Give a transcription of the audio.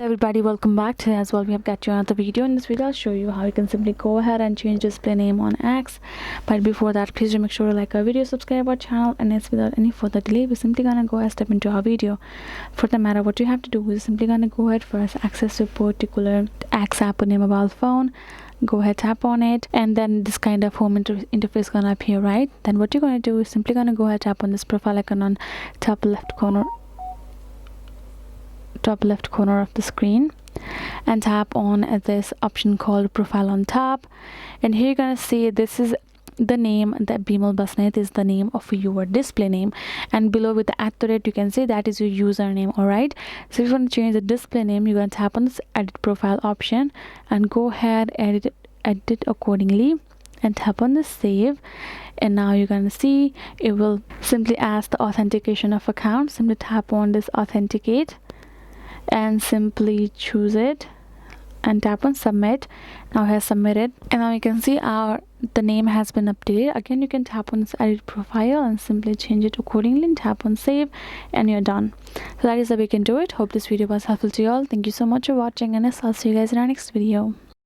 Everybody, welcome back. Today as well we have got you another video. In this video I'll show you how you can simply go ahead and change display name on X. But before that, please do make sure to like our video, subscribe our channel, and it's without any further delay we're simply gonna go ahead step into our video. For the matter, what you have to do is simply gonna go ahead first access to a particular X app on your mobile phone. Go ahead, tap on it, and then this kind of home interface gonna appear, right? Then what you're gonna do is simply gonna go ahead, tap on this profile icon on top left corner of the screen, and tap on this option called profile on top. And here you're gonna see this is the name, that Bimal Basnet is the name of your display name, and below with the @ you can say that is your username. All right, so if you want to change the display name, you're going to tap on this edit profile option and go ahead edit it accordingly, and tap on the save. And now you're going to see it will simply ask the authentication of account. Simply tap on this authenticate and simply choose it and tap on submit. Now it has submitted, and now you can see the name has been updated. Again, you can tap on this edit profile and simply change it accordingly, and tap on save, and you're done. So that is how we can do it. Hope this video was helpful to you all. Thank you so much for watching, and I'll see you guys in our next video.